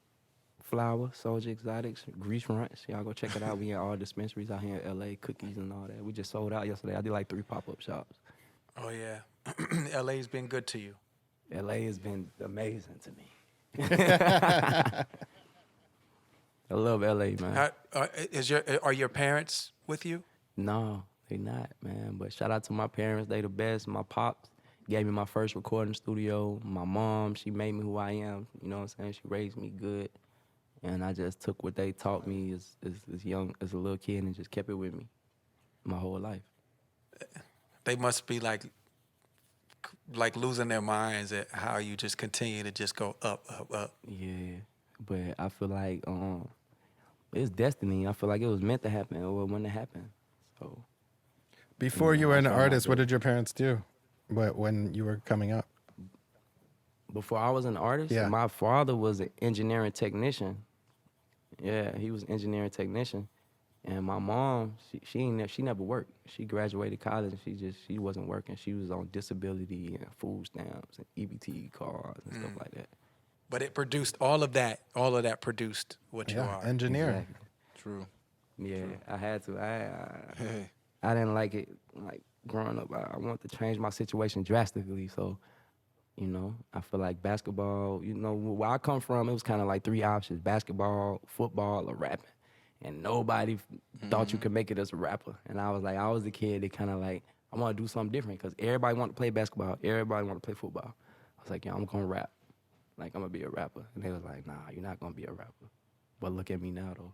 flower, Soulja Exotics, Grease Ranch. Y'all go check it out. We in all dispensaries out here in LA, cookies and all that. We just sold out yesterday. I did like 3 pop-up shops. Oh, yeah. LA's been good to you. LA has been amazing to me. I love LA, man. Are your parents with you? No, they not, man. But shout out to my parents. They the best. My pops gave me my first recording studio. My mom, she made me who I am. You know what I'm saying? She raised me good. And I just took what they taught me as young, as a little kid, and just kept it with me my whole life. They must be like losing their minds at how you just continue to just go up, up, up. Yeah, but I feel like it's destiny. I feel like it was meant to happen or when it happened. So Before you were an that's what I'm artist, what doing. did your parents do? When you were coming up? Before I was an artist, Yeah. my father was an engineering technician. Yeah, he was an engineering technician. And my mom, she never worked. She graduated college and she wasn't working. She was on disability and food stamps and EBT cards and stuff like that. But it produced all of that. All of that produced what you Yeah, are. engineering. Exactly. True. Yeah, I had to. Hey. I didn't like it. Like, growing up, I wanted to change my situation drastically. So, you know, I feel like basketball, you know, where I come from, it was kind of like 3 options: basketball, football, or rapping. And nobody thought you could make it as a rapper. And I was the kid that kind of like, I want to do something different because everybody want to play basketball. Everybody want to play football. I was like, yeah, I'm going to rap. Like, I'm going to be a rapper. And they was like, nah, you're not going to be a rapper. But look at me now, though.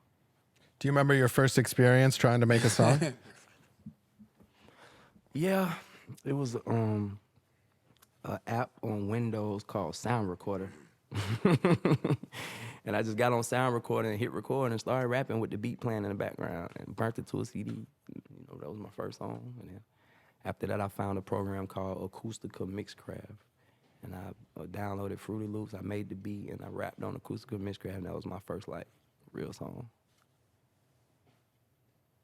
Do you remember your first experience trying to make a song? Yeah, it was an app on Windows called Sound Recorder. And I just got on Sound Recorder and hit record and started rapping with the beat playing in the background and burnt it to a CD. You know, that was my first song. And then after that, I found a program called Acoustica Mixcraft. And I downloaded Fruity Loops, I made the beat, and I rapped on Acoustica Mixcraft, and that was my first, like, real song.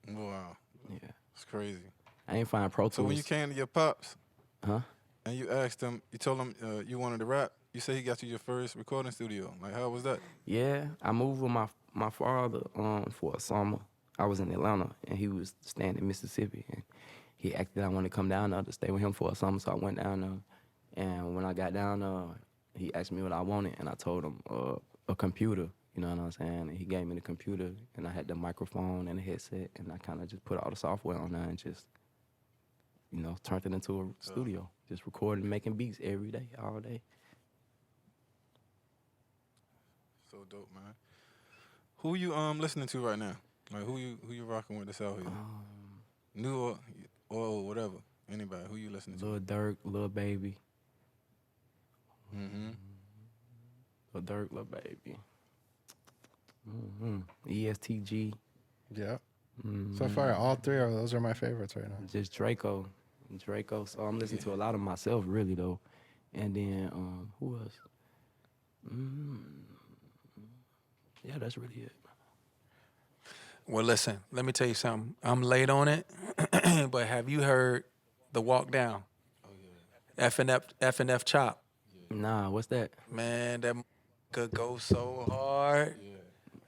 Wow. Yeah. It's crazy. I ain't find Pro Tools. So when you came to your pops, Huh? and you asked him, you told him you wanted to rap, you said he got you your first recording studio. Like, how was that? Yeah, I moved with my father for a summer. I was in Atlanta, and he was staying in Mississippi, and he asked that I wanted to come down there to stay with him for a summer, so I went down there. And when I got down there, he asked me what I wanted, and I told him a computer, you know what I'm saying? And he gave me the computer, and I had the microphone and the headset, and I kind of just put all the software on there and just, you know, turned it into a studio. Just recording and making beats every day, all day. So dope, man. Who you listening to right now? Like, who you rocking with this out here? New or whatever. Anybody. Who you listening to? Lil Durk, Lil Baby. Mm-hmm. Lil Durk, Lil Baby. ESTG. Yeah. So far, all three of those are my favorites right now. Just Draco. So I'm listening to a lot of myself, really, though. And then, who else? Yeah, that's really it. Well, listen, let me tell you something. I'm late on it, but have you heard The Walk Down? Oh, yeah. F&F Chop. Nah, what's that? Man, that could go so hard.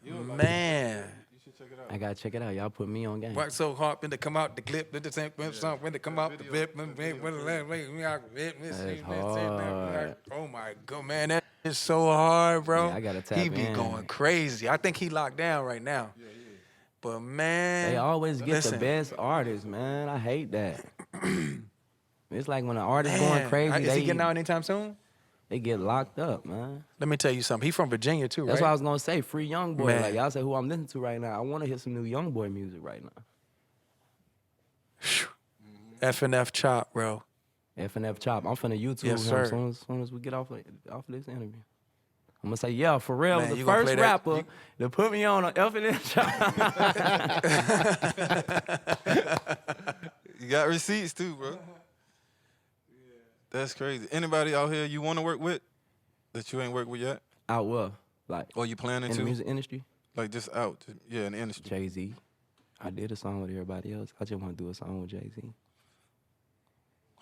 Yeah. Man. You should check it out. I gotta check it out. Y'all put me on game. Work so hard when they come out the clip, when the same song, when they come out the clip, hard. oh my god, man, that is so hard, bro. Yeah, I gotta tap he be in. going crazy. I think he locked down right now. Yeah. But man, They always get listen, the best artists, man. I hate that. It's like when an artist going crazy, is he getting out anytime soon? They get locked up, man. Let me tell you something. He from Virginia too, That's right? what I was gonna say. Free Young Boy. Man. Like y'all say, who I'm listening to right now. I want to hear some new Young Boy music right now. F&F Chop, bro. F&F Chop. I'm finna YouTube Yes, him sir. as soon as we get off of this interview. I'm gonna say, yeah, Pharrell Man, was you the gonna first play that- rapper to put me on an F&F Chop. You got receipts too, bro. That's crazy. Anybody out here you want to work with that you ain't worked with yet? Out well, like Or you planning in the to? music industry. Like just out. Yeah, in the industry. Jay-Z. I did a song with everybody else. I just want to do a song with Jay-Z.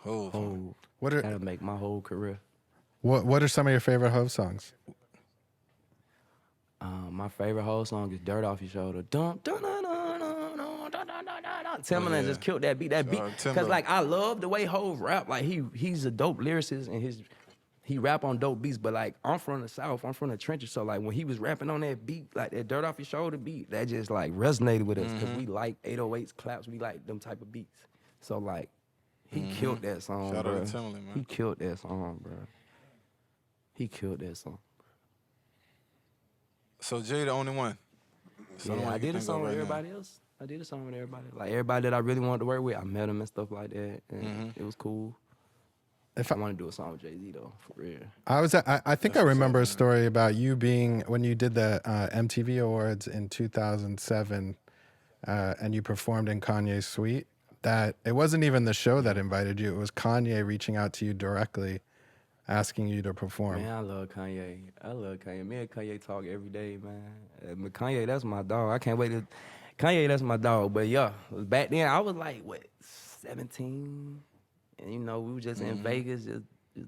Oh. What are That'll make my whole career. what are some of your favorite Hove songs? My favorite whole song is "Dirt Off Your Shoulder." Dun, dun, dun, dun, dun, dun, dun, dun, dun, dun. Timbaland just killed that beat. That beat, Timber. cause like I love the way Hove rap. Like he's a dope lyricist and he rap on dope beats. But like I'm from the South, I'm from the trenches. So like when he was rapping on that beat, like that "Dirt Off Your Shoulder" beat, that just like resonated with us because we like 808s, claps, we like them type of beats. So like he killed that song, Shout bro. out to Timbaland, man. He killed that song, bro. He killed that song. So Jay the only one. So Yeah, I did a song with everybody else. I did a song with everybody. Like everybody that I really wanted to work with, I met them and stuff like that. And it was cool. If I want to do a song with Jay-Z though, for real. I think I remember a story about you being when you did the MTV Awards in 2007, and you performed in Kanye's suite. That it wasn't even the show that invited you; it was Kanye reaching out to you directly, asking you to perform. Man, I love Kanye. Me and Kanye talk every day, man. But Kanye, that's my dog. I can't wait to. Kanye, that's my dog. But yeah, back then I was like, what, 17? And you know, we were just in Vegas, just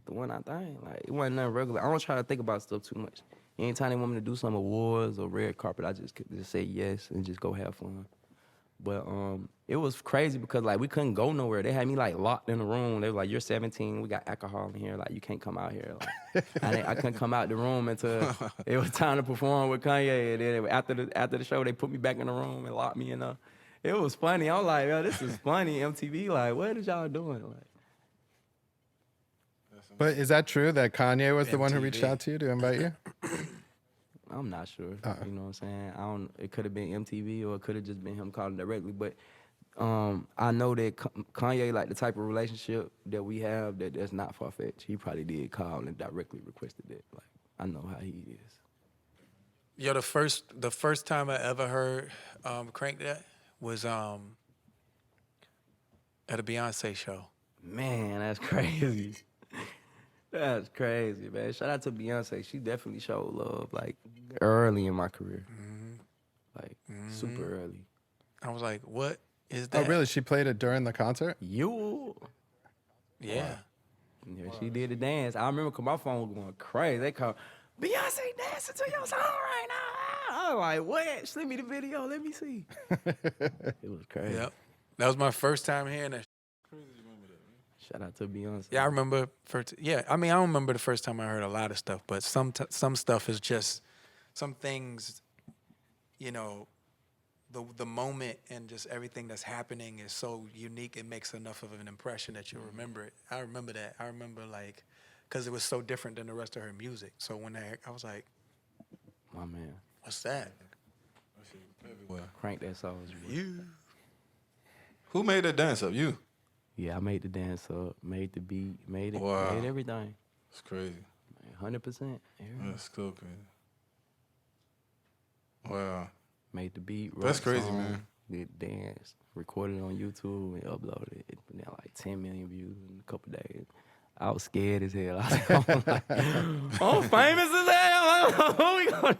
doing our thing. Like, it wasn't nothing regular. I don't try to think about stuff too much. Anytime they want me to do some awards or red carpet, I just say yes and just go have fun. But it was crazy because like we couldn't go nowhere. They had me like locked in the room. They were like, "You're 17. We got alcohol in here. Like you can't come out here." Like I couldn't come out the room until it was time to perform with Kanye. And then after the show, they put me back in the room and locked me in there. It was funny. I'm like, yo, this is funny. MTV, like, what is y'all doing? Like, But is that true that Kanye was the one who MTV. reached out to you to invite you? I'm not sure. You know what I'm saying? It could have been MTV or it could have just been him calling directly. But I know that Kanye, like the type of relationship that we have, that's not far-fetched. He probably did call and directly requested that. Like, I know how he is. Yo, the first time I ever heard Crank That was at a Beyonce show. Man, that's crazy. That's crazy, man. Shout out to Beyonce. She definitely showed love, like, early in my career. Like, super early. I was like, what is Oh, that? really? She played it during the concert? You. Yeah. Yeah, she did the dance. I remember 'cause my phone was going crazy. They called, Beyonce dancing to your song right now. I was like, what? Send me the video. Let me see. It was crazy. Yep. That was my first time hearing that. Shout out to Beyonce. Yeah, I remember. I mean, I don't remember the first time I heard a lot of stuff, but some stuff is just some things. You know, the moment and just everything that's happening is so unique. It makes enough of an impression that you'll remember it. I remember that. I remember like, because it was so different than the rest of her music. So when I was like, My man. what's that? Crank That song. You. Who made that dance up? You. Yeah, I made the dance up, made the beat, made it, Wow. made everything. It's crazy. 100%. That's still crazy. Wow. Made the beat. That's wrote the crazy, song, man. Did the dance, recorded it on YouTube and uploaded it. It went down like 10 million views in a couple days. I was scared as hell. I was like, I'm famous as hell. What we gonna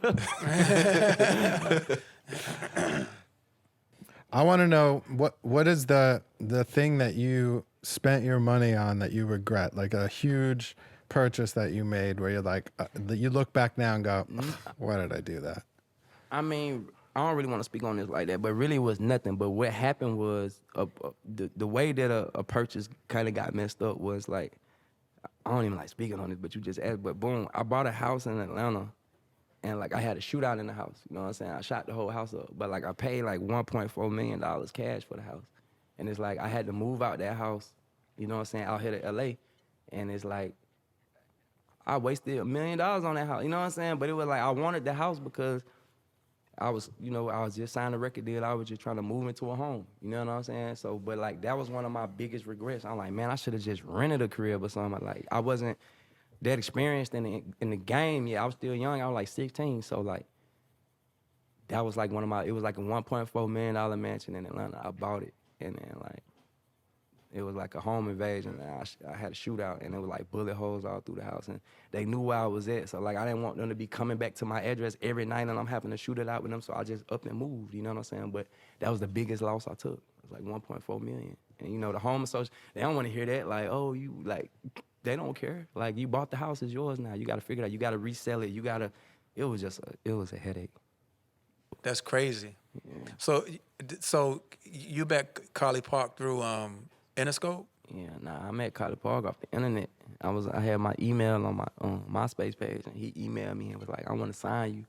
I want to know what is the thing that you spent your money on that you regret, like a huge purchase that you made where you're like, that you look back now and go, why did I do that? I mean, I don't really want to speak on this like that, but really it was nothing. But what happened was the way that a purchase kind of got messed up was like, I don't even like speaking on this, but you just asked. But boom, I bought a house in Atlanta, and like I had a shootout in the house. You know what I'm saying? I shot the whole house up, but like I paid like $1.4 million cash for the house, and it's like I had to move out that house. You know what I'm saying? Out here to LA, and it's like I wasted $1 million on that house. You know what I'm saying? But it was like I wanted the house because I was just signing a record deal. I was just trying to move into a home. You know what I'm saying? So, but like that was one of my biggest regrets. I'm like, man, I should have just rented a crib or something. Like I wasn't that experienced in the game. Yeah, I was still young. I was like 16. So like that was like it was like a $1.4 million mansion in Atlanta. I bought it, and then like it was like a home invasion. And I had a shootout, and it was like bullet holes all through the house, and they knew where I was at. So like I didn't want them to be coming back to my address every night, and I'm having to shoot it out with them. So I just up and moved. You know what I'm saying? But that was the biggest loss I took. It was like 1.4 million. And you know the home association, they don't want to hear that. Like, oh, you like, they don't care. Like you bought the house, it's yours now. You got to figure it out. You got to resell it. It was a headache. That's crazy. Yeah. So you met Carly Park through Interscope? Yeah, nah, I met Carly Park off the internet. I had my email on my MySpace page, and he emailed me and was like, I want to sign you.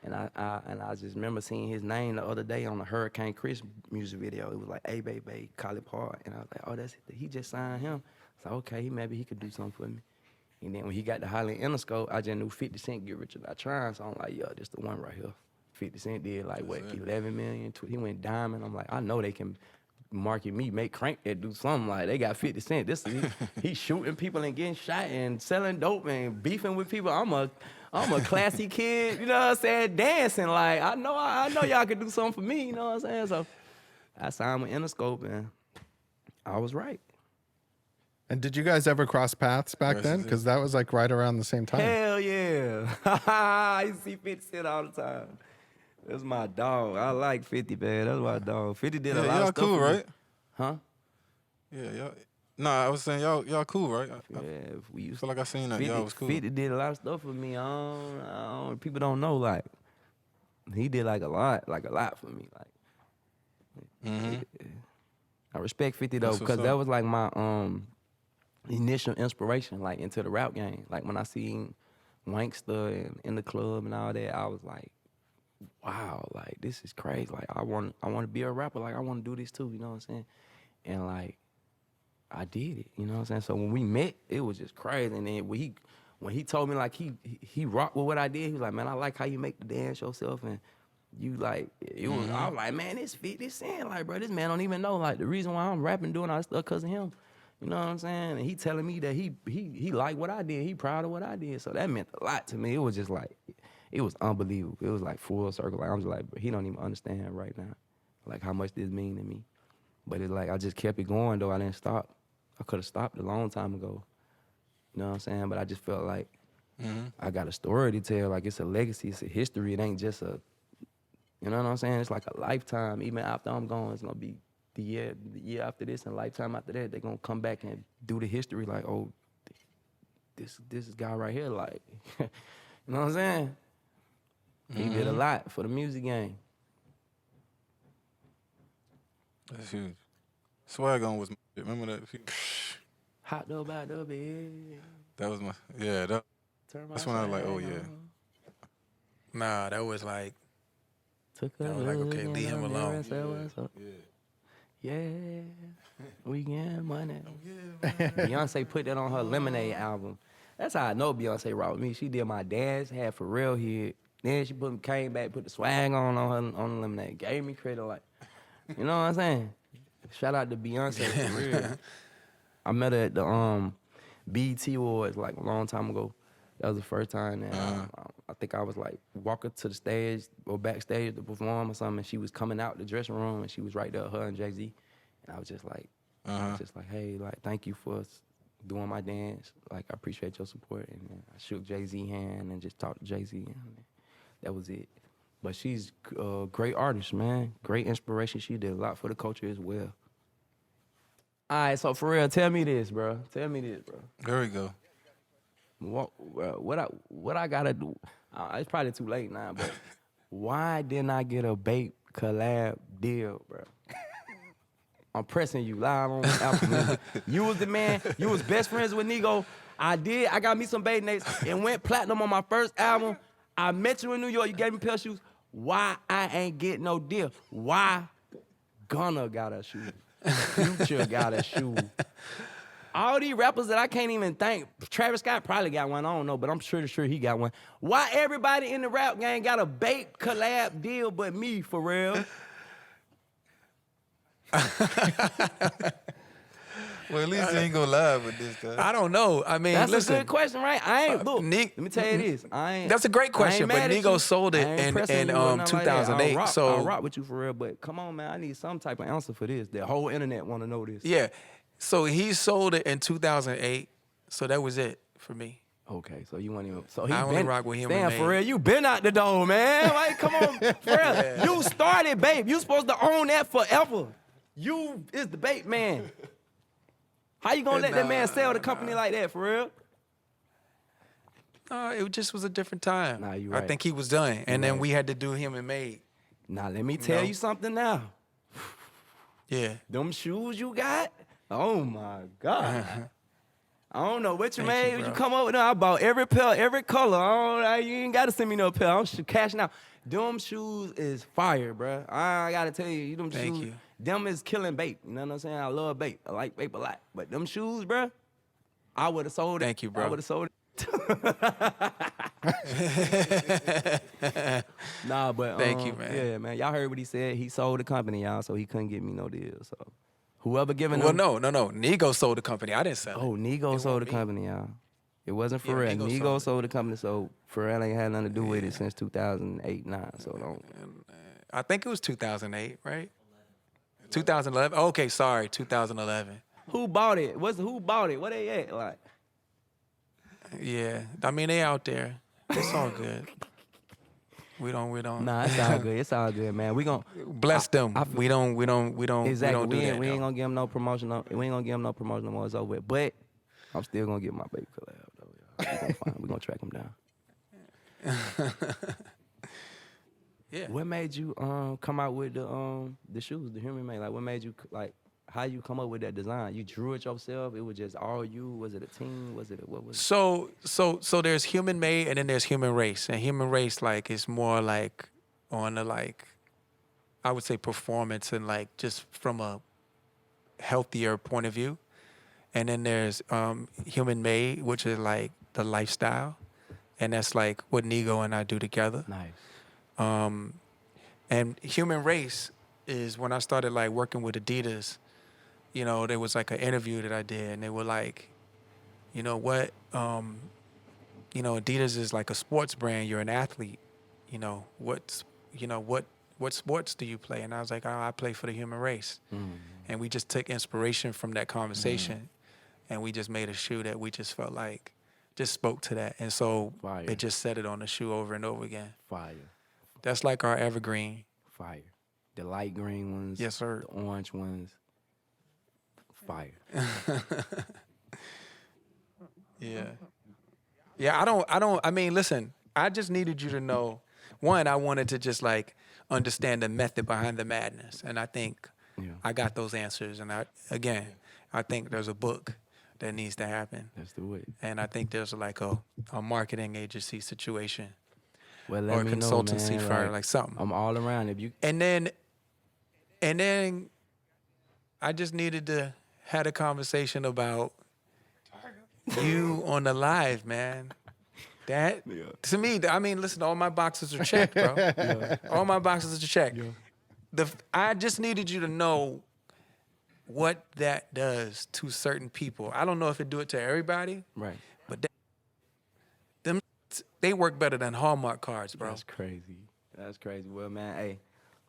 And I just remember seeing his name the other day on the Hurricane Chris music video. It was like, hey, baby, Carly Park. And I was like, oh, he just signed him. So, okay, maybe he could do something for me. And then when he got to Holly Interscope, I just knew 50 Cent get rich or die trying. So I'm like, yo, this the one right here. 50 Cent did like, what, 11 million? He went diamond. I'm like, I know they can market me, make Crank That do something. Like, they got 50 Cent. He's shooting people and getting shot and selling dope and beefing with people. I'm a classy kid, you know what I'm saying, dancing. Like, I know y'all could do something for me, you know what I'm saying? So I signed with Interscope, and I was right. And did you guys ever cross paths back then? Because that was like right around the same time. Hell yeah. I used to see 50 Cent all the time. That's my dog. I like 50, man. That's my dog. 50 did a lot of y'all stuff cool, for me. right? Huh? Yeah, y'all. Nah, I was saying y'all cool, right? Yeah, I feel like I seen that. 50, Y'all was cool. 50 did a lot of stuff for me. People don't know, like, he did like a lot for me. Like, yeah. I respect 50 though, because that was like my initial inspiration, like, into the rap game. Like, when I seen Wankster and In the Club and all that, I was like, wow, like, this is crazy. Like, I want to be a rapper. Like, I want to do this too, you know what I'm saying? And like, I did it, you know what I'm saying? So when we met, it was just crazy. And then when he told me, like, he rocked with what I did, he was like, man, I like how you make the dance yourself, and you like, it was, I was like, man, this 50 Cent, like, bro, this man don't even know, like, the reason why I'm rapping, doing all this stuff because of him. You know what I'm saying? And he telling me that he liked what I did. He proud of what I did. So that meant a lot to me. It was just like, it was unbelievable. It was like full circle. Like, I'm just like, bro, he don't even understand right now, like, how much this mean to me. But it's like, I just kept it going, though. I didn't stop. I could have stopped a long time ago. You know what I'm saying? But I just felt like I got a story to tell. Like, it's a legacy. It's a history. It ain't just a, you know what I'm saying? It's like a lifetime. Even after I'm gone, it's going to be the year after this and lifetime after that. They're going to come back and do the history like, oh, this guy right here, like, you know what I'm saying? He did a lot for the music game. That's huge. Swag on was my shit. Remember that? Hot dog by the bed. That was my, yeah. That's when I was like, oh, yeah. Nah, that was like, Took a I was like, look okay, in leave the him mirror alone. and said, what's up? Yeah, we get money. Beyonce put that on her Lemonade album. That's how I know Beyonce rocked with me. She did my dance, had Pharrell here. Then she came back, put the swag on her on the Lemonade. Gave me credit, like, you know what I'm saying? Shout out to Beyonce for real. I met her at the BET Awards like a long time ago. That was the first time that I think I was like walking to the stage or backstage to perform or something. And she was coming out the dressing room and she was right there, her and Jay-Z. And I was just like, hey, like, thank you for doing my dance. Like, I appreciate your support. And then I shook Jay-Z's hand and just talked to Jay-Z. And that was it. But she's a great artist, man. Great inspiration. She did a lot for the culture as well. All right, so for real, tell me this, bro. Tell me this, bro. There we go. What I gotta do? It's probably too late now, but why didn't I get a BAPE collab deal, bro? I'm pressing you live on Apple Music. You was the man. You was best friends with Nigo. I got me some BAPE Nates and went platinum on my first album. I met you in New York. You gave me a pair of shoes. Why I ain't get no deal? Why Gunna got a shoe? Future got a shoe. All these rappers that I can't even think. Travis Scott probably got one. I don't know, but I'm sure he got one. Why everybody in the rap gang got a BAPE collab deal but me, for real? Well, at least you ain't go live with this guy. I don't know. I mean, That's listen. a good question, right? I ain't, look, Nick, let me tell you this. That's a great question, but Nigo sold it in 2008. Like so I'll rock with you for real, but come on, man. I need some type of answer for this. The whole internet want to know this. yeah, so he sold it in 2008. So that was it for me. Okay, so you want him. So he I only been rock with him. Damn, and for real, Nate. you been out the door, man. Like, come on, for real. You started BAPE. You supposed to own that forever. You is the BAPE man. How you gonna let that man sell the company like that, for real? It just was a different time. Nah, you right. I think he was done, and then we had to do him and Made. Now let me tell you something now. Yeah. Them shoes you got, oh my God. I don't know what you Thank made. you, You bro. come up with them. I bought every pair, every color. You ain't got to send me no pair. I'm cashing out. Them shoes is fire, bro. I got to tell you, them Thank shoes, you. them is killing BAPE. You know what I'm saying? I love BAPE. I like BAPE a lot. But them shoes, bro, I would have sold it. Thank you, bro. I would have sold it. Nah, but Thank you, man. Yeah, man. Y'all heard what he said. He sold the company, y'all, so he couldn't get me no deal. So whoever giving Well, them. no. Nigo sold the company. I didn't sell it. Oh, Nigo It sold the wasn't me. company, y'all. It wasn't Yeah, Pharrell. Nigo Nigo sold it. sold the company, so Pharrell ain't had nothing to do with it since 2008, 9. So don't. I think it was 2008, right? 2011. Okay, sorry, 2011. Who bought it? Who bought it? Where they at? Like, Yeah, I mean they out there. It's all good. We don't. nah, it's all good. It's all good, man. We gon' Bless them. We don't exactly. do that. We ain't though. gonna give them no promotion. We ain't gonna give them no promotion no more. It's over with. But I'm still gonna get my BAPE collab though. We gonna track them down. Yeah. What made you come out with the shoes, the Human Made? Like, what made you like? How you come up with that design? You drew it yourself? It was just all you? Was it a team? Was it what was it? So there's Human Made and then there's Human Race. And Human Race like is more like on the like I would say performance and like just from a healthier point of view. And then there's Human Made, which is like the lifestyle. And that's like what Nigo and I do together. Nice. And human race is when I started like working with Adidas. You know, there was like an interview that I did, and they were like, you know what, you know, Adidas is like a sports brand. You're an athlete. You know, what sports do you play? And I was like, oh, I play for the human race. And we just took inspiration from that conversation, and we just made a shoe that we just felt like just spoke to that. And so Fire. it just said it on the shoe over and over again. Fire. That's like our evergreen. Fire. The light green ones. Yes, sir. The orange ones. Fire. Yeah. Yeah, I mean, listen, I just needed you to know, one, I wanted to just like understand the method behind the madness. And I think I got those answers. And I think there's a book that needs to happen. Let's do it. And I think there's like a marketing agency situation Well, or let a me know, consultancy man. firm, like something. I'm all around. If you And then I just needed to have a conversation about you on the live, man. That to me, I mean, listen, all my boxes are checked, bro. All my boxes are checked. I just needed you to know what that does to certain people. I don't know if it do it to everybody, right. but they work better than Hallmark cards, bro. That's crazy. That's crazy. Well, man, hey,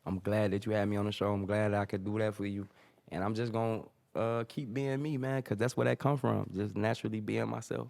I'm glad that you had me on the show. I'm glad I could do that for you. And I'm just going to keep being me, man, because that's where that come from, just naturally being myself.